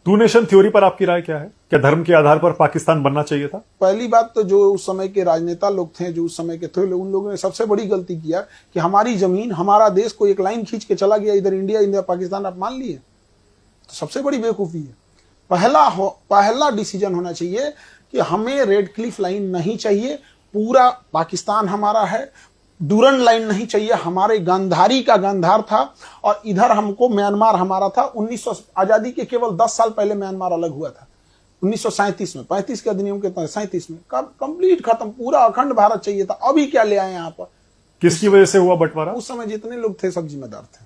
To nation theory पर आपकी राय क्या है? क्या धर्म के आधार पर पाकिस्तान बनना चाहिए था? पहली बात तो जो उस समय के राजनेता लोग थे, जो उस समय के थे, उन लोगों ने सबसे बड़ी गलती किया कि हमारी जमीन, हमारा देश को एक लाइन खींच के चला गया, इधर इंडिया, इंडिया पाकिस्तान आप मान लिए, तो सबसे बड़ी बेवकूफी है। पहला डिसीजन होना चाहिए कि हमें रेड क्लिफ लाइन नहीं चाहिए, पूरा पाकिस्तान हमारा है। डूरन लाइन नहीं चाहिए, हमारे गांधारी का गांधार था और इधर हमको म्यांमार हमारा था। 1900 आजादी के केवल 10 साल पहले म्यांमार अलग हुआ था, 1937 में, 35 के अधिनियम के तहत 37 में कंप्लीट खत्म, पूरा अखंड भारत चाहिए था। अभी क्या ले आए यहाँ पर? किसकी वजह से हुआ बंटवारा? उस समय जितने लोग थे सब जिम्मेदार थे,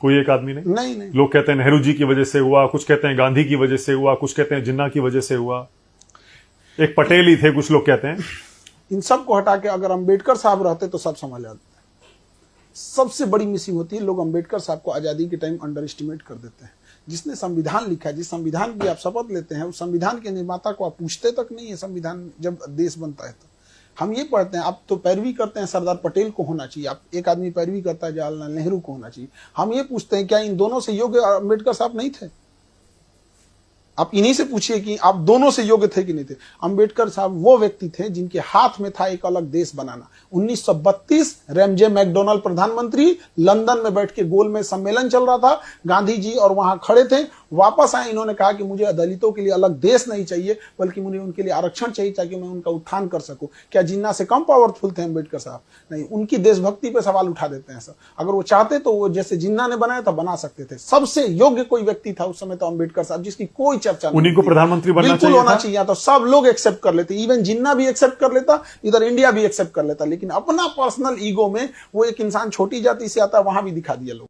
कोई एक आदमी नहीं। नहीं। लोग कहते हैं नेहरू जी की वजह से हुआ, कुछ कहते हैं गांधी की वजह से हुआ, कुछ कहते हैं जिन्ना की वजह से हुआ, एक पटेल ही थे, कुछ लोग कहते हैं। इन सब को हटा के अगर अंबेडकर साहब रहते तो सब संभाल जाते। सबसे बड़ी मिसिंग होती है, लोग अंबेडकर साहब को आजादी के टाइम अंडर एस्टिमेट कर देते हैं। जिसने संविधान लिखा है, जिस संविधान की आप शपथ लेते हैं, उस संविधान के निर्माता को आप पूछते तक नहीं है। संविधान जब देश बनता है तो हम ये पढ़ते हैं, आप तो पैरवी करते हैं सरदार पटेल को होना चाहिए, आप एक आदमी पैरवी करता है जवाहरलाल नेहरू को होना चाहिए। हम ये पूछते हैं क्या इन दोनों से योग्य अंबेडकर साहब नहीं थे? आप इन्हीं से पूछिए कि आप दोनों से योग्य थे कि नहीं थे। अंबेडकर साहब वो व्यक्ति थे जिनके हाथ में था एक अलग देश बनाना। 1932 रैमजे मैकडोनल्ड प्रधानमंत्री, लंदन में बैठ के गोल में सम्मेलन चल रहा था, गांधी जी और वहां खड़े थे। वापस आए, इन्होंने कहा कि मुझे दलितों के लिए अलग देश नहीं चाहिए, बल्कि मुझे उनके लिए आरक्षण चाहिए ताकि मैं उनका उत्थान कर सकूं। क्या जिन्ना से कम पावरफुल थे अंबेडकर साहब? नहीं, उनकी देशभक्ति पे सवाल उठा देते हैं सर। अगर वो चाहते तो वो जैसे जिन्ना ने बनाया था बना सकते थे। सबसे योग्य कोई व्यक्ति था उस समय तो अंबेडकर साहब, जिसकी कोई चर्चा नहीं। उन्हीं को प्रधानमंत्री बनना बिल्कुल होना चाहिए, तो सब लोग एक्सेप्ट कर लेते, इवन जिन्ना भी एक्सेप्ट कर लेता, इधर इंडिया भी एक्सेप्ट कर लेता। लेकिन अपना पर्सनल ईगो में वो एक इंसान छोटी जाति से आता, वहां भी दिखा दिया लोग।